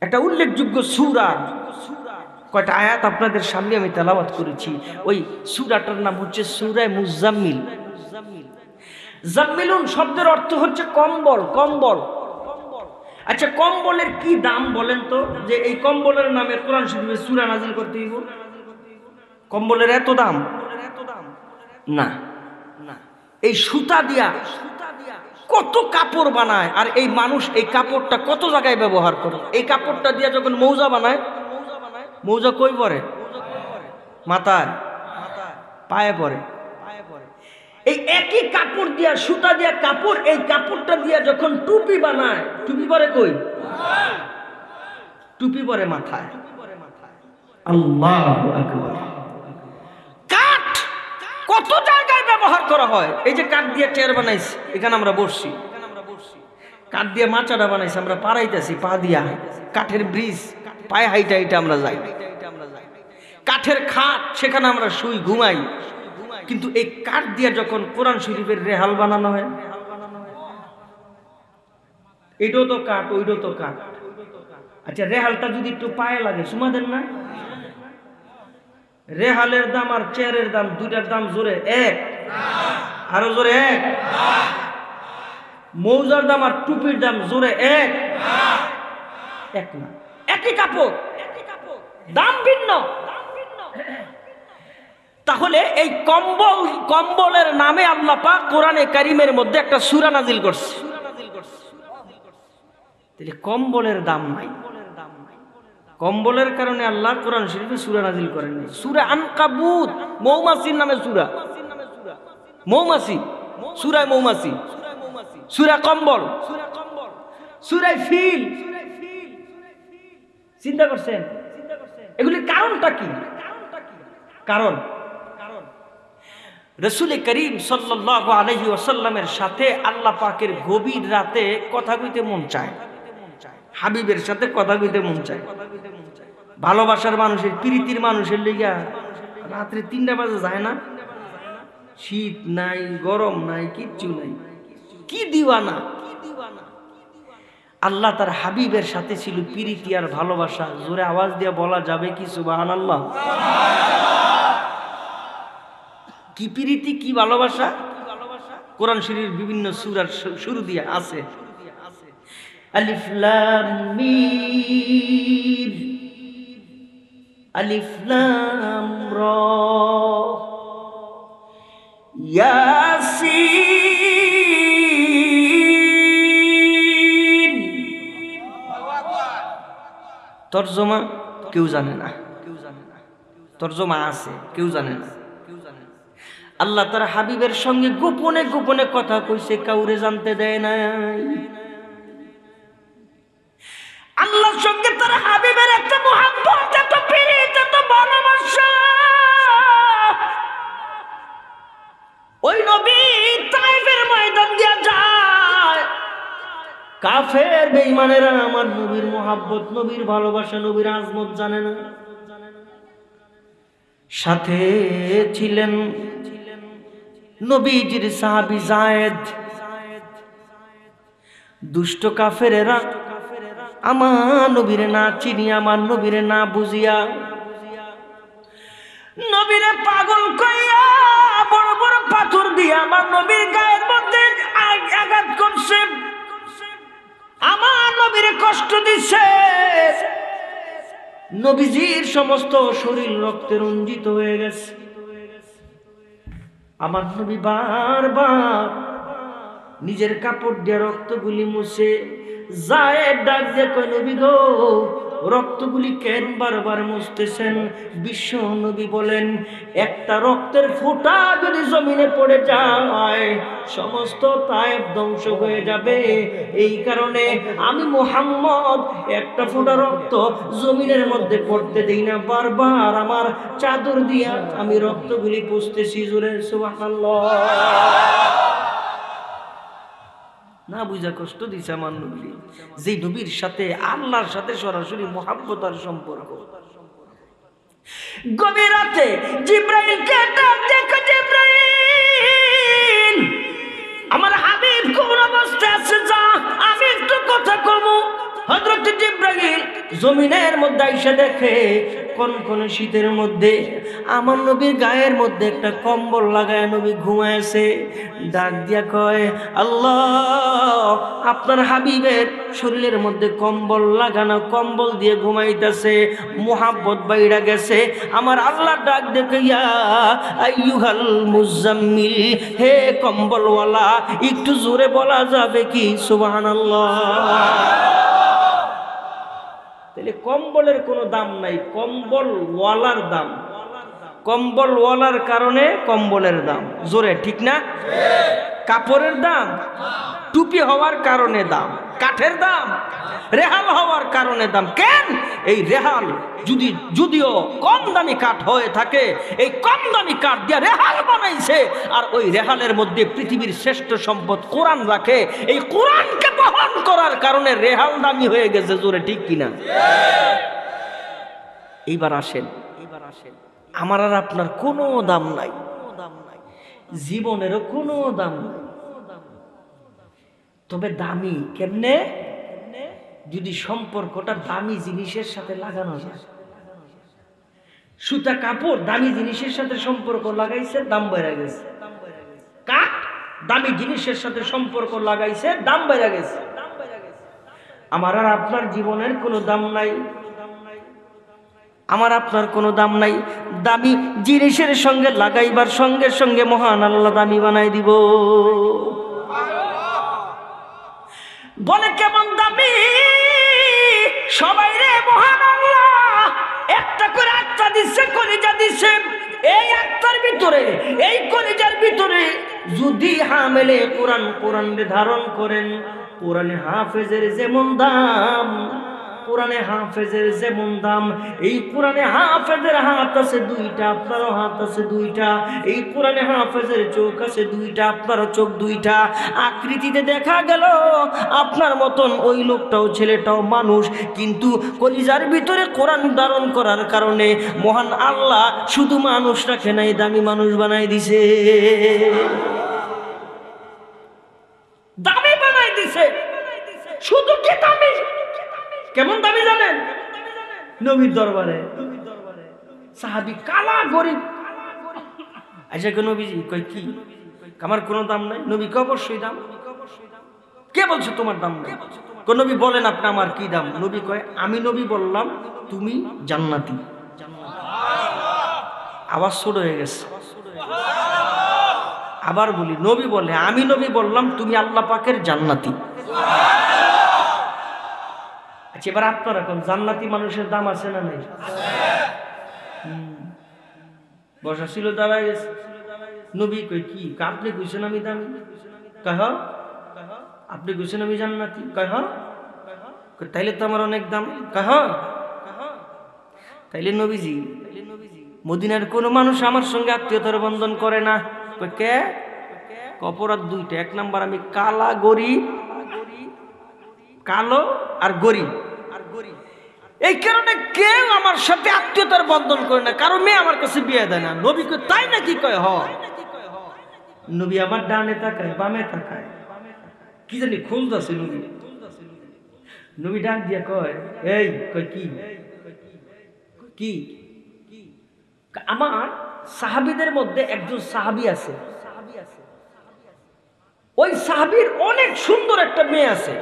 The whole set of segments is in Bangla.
একটা উল্লেখযোগ্য সূরা, কয়টা আয়াত আপনাদের সামনে আমি তেলাওয়াত করেছি। ওই সূরাটার নাম হচ্ছে সূরা মুজাম্মিল। জাম্মিলুন শব্দের অর্থ হচ্ছে কম্বল, কম্বল। আচ্ছা, কম্বলের কি দাম বলেন তো, যে এই কম্বলের নামে কোরআন শরীফে সূরা নাজিল করতে হইব? কম্বলের এত দাম না। এই সুতা দিয়া কত কাপড় বানায়, আর এই মানুষ এই কাপড়টা কত জায়গায় ব্যবহার করে। এই কাপড়টা দিয়া যখন মৌজা বানায়, মৌজা কই পরে? মাথায়, পায়ে পরে। এই একই কাপড় দিয়া, সুতা দিয়া কাপড়, এই কাপড়টা দিয়া যখন টুপি বানায়, টুপি পরে কই? টুপি পরে মাথায়। আল্লাহু আকবার। কাঠ কত জায়গায় ব্যবহার করা হয়। এই যে কাঠ দিয়ে চেয়ার বানাইছি, এখানে আমরা বসছি। কাঠ দিয়ে মাচাটা বানাইছি, আমরা পাড়াইতেছি পা দিয়া। কাঠের ব্রিজ, পায়ে হাইটা হাইটা আমরা যাই। কাঠের খাট, সেখানে আমরা শুই, ঘুমাই। কিন্তু এই কাঠ দিয়ে যখন কোরআন শরীফের রেহাল বানানো হয়, এটাও তো কাঠ, ওইটাও তো কাঠ। আচ্ছা, রেহালটা যদি একটু পায়ে লাগে, সুমা দেন না? রেহালের দাম আর চেয়ারের দাম, দুইটার দাম জোরে এক? আরো জোরে এক? মৌজার দাম আর টুপির দাম জোরে এক? এক না। একই কাপড়, দাম ভিন্ন। তাহলে এই কম্বলের নামে আল্লাহ পাক কোরআনে কারীমের মধ্যে একটা সূরা নাজিল করছে। তাহলে কম্বলের দাম নাই। কম্বলের কারণে আল্লাহ কোরআন শরীফে সূরা নাজিল করেন। সূরা আনকাবুত, মৌমাছির নামে সূরা। মৌমাছি, সূরা মৌমাছি। সূরা কম্বল, সূরা ফিল। চিন্তা করছেন এগুলির কারণটা কি? কারণ রাসূল করিম সাল্লাল্লাহু আলাইহি ওয়াসাল্লামের সাথে আল্লাহ পাকের গভীর রাতে কথা কইতে মন চায়। হাবিবের সাথে কথা কইতে মন চায়। ভালোবাসার মানুষের, প্রীতির মানুষের লইয়া রাত্রে 3টা বাজে যায় না। শীত নাই, গরম নাই, কিচ্ছু নাই। কি দিওয়ানা! আল্লাহ তার হাবিবের সাথে ছিল প্রীতি আর ভালোবাসা। জোরে আওয়াজ দিয়ে বলা যাবে কি সুবহানাল্লাহ? কি প্রীতি, কি ভালোবাসা! কোরআন শরীফের বিভিন্ন সূরার শুরু দিয়ে আছে আলিফ লাম মিম, আলিফ লাম র, ইয়াসিন। তরজমা কেউ জানে না, তরজমা আছে কেউ জানে না। আল্লাহ তার হাবিবের সঙ্গে গোপনে গোপনে কথা কইছে, কাউরে জানতে দেয় নাই। আল্লাহর সঙ্গে তার হাবিবের একটা মুহাব্বত, এত প্রীতি, এত ভালোবাসা। ওই নবী তায়েফের ময়দান দিয়া যায়, কাফের বেঈমানেরা আমার নবীর মুহাব্বত, নবীর ভালোবাসা, নবীর আজমত জানে না। সাথে ছিলেন নবীজির সাহাবী যায়েদ। দুষ্ট কাফেরেরা আমার নবীরে না চিনিয়া, আমার নবীরে না বুঝিয়া, নবীরে পাগল কইয়া বড় বড় পাথর দিয়া আমার নবীর গায়ের মধ্যে আঘাত করছে, আমার নবীরে কষ্ট দিছে। নবীজির সমস্ত শরীর রক্তে রঞ্জিত হয়ে গেছে। আমার নবী বারবার নিজের কাপড় দিয়ে রক্তগুলি মুছে যায়। ডাক দিয়ে কয়, নবী গো, রক্তগুলি কেন বারবার মুছতেছেন? বিশ্ব নবী বলেন, একটা রক্তের ফোঁটা যদি জমিনে পড়ে যায় সমস্ত তায়েফ ধ্বংস হয়ে যাবে। এই কারণে আমি মুহাম্মদ একটা ফোঁটা রক্ত জমিনের মধ্যে পড়তে দেই না, বারবার আমার চাদর দিয়া আমি রক্তগুলি পুছতেছি। জোরে সুবহানাল্লাহ! না বুঝা কষ্ট দিছে আমার নবী, যে নবীর সাথে আল্লাহর সাথে সরাসরি মুহাব্বত আর সম্পর্ক। গভীর রাতে জিবরাইলকে ডাক দেখো, জিবরাইল, আমার হাবিব কোন অবস্থায় আছে, যা আমি একটু কথা কমু। হযরত জিবরাইল জমিনের মধ্যে আইসা দেখে কোন শীতের মধ্যে আমার নবীর গায়ের মধ্যে একটা কম্বল লাগায় নবী ঘুমাইছে। ডাক দিয়া কয়, আল্লাহ, আপনার হাবিবের শরীরের মধ্যে কম্বল লাগানো, কম্বল দিয়ে ঘুমাইতেছে, মুহাব্বত বাইরা গেছে। আমার আল্লাহ ডাক দেখে, ইয়া আইয়ুহাল মুজাম্মিল, হে কম্বলওয়ালা, একটু জোরে বলা যাবে কি সুবহানাল্লাহ? তাহলে কম্বলের কোনো দাম নাই, কম্বলওয়ালার দাম। কম্বলওয়ালার কারণে কম্বলের দাম। জোরে ঠিক না? কাপড়ের দাম, টুপি হওয়ার কারণে দাম, কাঠের দাম, রেহাল হওয়ার কারণে দাম। কেন? এই রেহাল যদিও কম দামি কাঠ হয়ে থাকে, এই কম দামি কাঠ দিয়ে রেহাল বানাইছে, আর ওই রেহালের মধ্যে পৃথিবীর শ্রেষ্ঠ সম্পদ কোরআন রাখে। এই কোরআনকে বহন করার কারণে রেহাল দামি হয়ে গেছে। জোরে ঠিক কিনা? এইবার আসেন, আমার আর আপনার কোনো দাম নাই, জীবনেরও কোনো দাম নাই। তবে দামি কেমনে? যদি সম্পর্কটা দামি জিনিসের সাথে লাগানো যায়। সুতা কাপড় দামি জিনিসের সাথে সম্পর্ক লাগাইছে, দাম বেড়ে গেছে। কাঠ দামি জিনিসের সাথে সম্পর্ক লাগাইছে, দাম বেড়ে গেছে। আমার আর আপনার জীবনের কোনো দাম নাই, আমার আপনার কোনো দাম নাই। দামি জিনিসের সঙ্গে লাগাইবার সঙ্গে সঙ্গে মহান আল্লাহ দামি বানাই দিব। বলে কেমন দামি? সবাই রে মহান আল্লাহ একটা করে আত্মা দিচ্ছে, কলিজা দিচ্ছে। এই আত্মার ভিতরে, এই কলিজার ভিতরে যদি হামেলে কোরআন, কোরআনে ধারণ করেন, কোরআনে হাফেজের যেমন দাম, কোরআনে হাফেজের যেমন দাম, এই কোরআনে হাফেজের হাত আছে দুইটা, আপনারও হাত আছে দুইটা। এই কোরআনে হাফেজের চোখ আছে দুইটা, আপনারও চোখ দুইটা। আকৃতিতে দেখা গেল আপনার মতন ওই লোকটাও, ছেলেটাও মানুষ, কিন্তু কলিজার ভিতরে কোরআন ধারণ করার কারণে মহান আল্লাহ শুধু মানুষ রাখে নাই, দামি মানুষ বানাই দিছে, দামি বানাই দিছে। শুধু কি দামি? কেমন দামি জানেন? নবীর দরবারে সাহাবী কালা গরিব আচ্ছা, কেন নবীজি কই কি আমার কোনো দাম নাই? নবী কে অবশ্যই দাম। কে বলছো তোমার দাম নাই? কোন নবী বলেন আপনি আমার কি দাম? নবী কয়, আমি নবী বললাম তুমি জান্নাতি। আওয়াজ ছোট হয়ে গেছে, আবার বলি, নবী বলে আমি নবী বললাম তুমি আল্লাহ পাকের জান্নাতি। আচ্ছা, এবার আপনারা কোন জান্নাতি মানুষের দাম আছে না নাই? বসা ছিল, দাঁড়ায় গেছে। নবী কই কি? আপনি কইছেন আমি দামি? কহ আপনি কইছেন আমি জান্নাতি? কহ তাইলে তো আমার অনেক দাম। কহ তাইলে নবীজি, মদিনার কোন মানুষ আমার সঙ্গে আত্মীয়তার বন্ধন করে না। কে? অপরাধ দুইটা। এক নাম্বার, আমি কালা গরিব, কালো আর গরিব। এই কারণে কেউ আমার সাথে আত্মীয়তার বন্ধন করে না, কারো মেয়ে আমার কাছে বিয়ে দেয় না। নবী কয় তাই নাকি? কয় হ। নবী আমার ডানে তাকায়, বামে তাকায়, কি জানি খুঁজতেছে নবী। নবী ডাক দিয়া কয়, এই কয় কি কি? আমার সাহাবীদের মধ্যে একজন সাহাবী আছে, ওই সাহাবীর অনেক সুন্দর একটা মেয়ে আছে।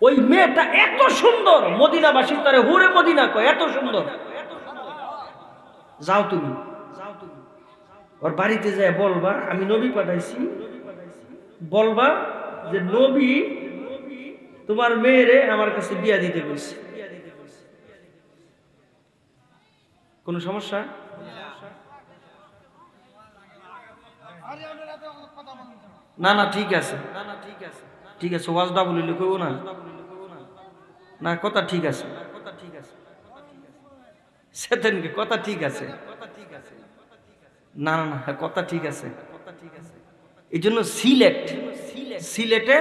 ওই মেয়েটা এত সুন্দর, মদিনাবাসী তারে হুরে মদিনা কয়, এত সুন্দর। যাও তুমি ওর বাড়িতে যায় বলবা আমি নবী পাঠাইছি, বলবা যে নবী তোমার মেয়েরে আমার কাছে বিয়া দিতে গেছে। কোন সমস্যা? না না ঠিক আছে, ঠিক আছে, ওয়াজটা বলিলে কইব না, না কথা ঠিক আছে, সেদিনকে কথা ঠিক আছে, না না না কথা ঠিক আছে। এই জন্য সিলেটে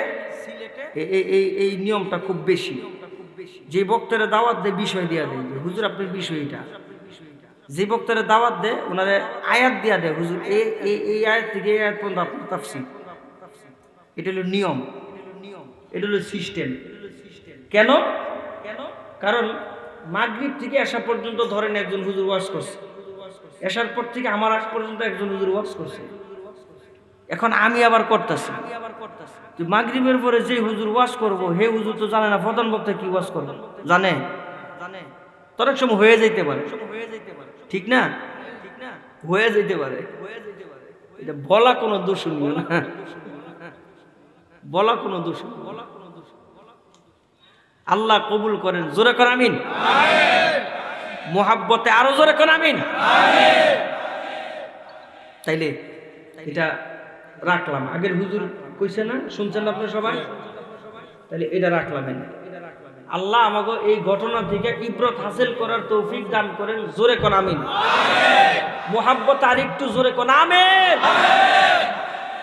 এই নিয়মটা খুব বেশি। যে বক্তারে দাওয়াত দেয় বিষয় দিয়া দেয়, হুজুর আপনার বিষয়টা। যে বক্তারে দাওয়াত দেয় ওনারে আয়াত দিয়া দেয়, হুজুর এই আয়াত থেকে এই আয়াত পর্যন্ত আপনার তাফসীর। এটা হলো নিয়ম, এটা হলো সিস্টেম। কেন? কারণ মাগরিব থেকে এশা পর্যন্ত ধরেন একজন হুজুর ওয়াজ করছে, এশার পর থেকে আমার আগ পর্যন্ত একজন হুজুর ওয়াজ করছে, এখন আমি আবার করতেছি। মাগরিবের পরে যে হুজুর ওয়াজ করবো হে হুজুর তো জানে না প্রধান বক্তা কি ওয়াজ করবো, জানে? তোর এক সময় হয়ে যেতে পারে, ঠিক না? হয়ে যেতে পারে, এটা বলা কোনো দোষ নিও না, বলা কোনো দোষ। আল্লাহ কবুল করেন, জোরে কর আমিন। মোহাব্বতে আরো জোরে কর আমিন। তাইলে এটা রাখলাম, আগের হুজুর কইছে না, শুনছেন আপনারা সবাই? তাহলে এটা রাখলাম। আল্লাহ আমাকে এই ঘটনা থেকে ইবরত হাসিল করার তৌফিক দান করেন, জোরে কোন আমিন। মোহাব্বত আর একটু জোরে কোন আমিন।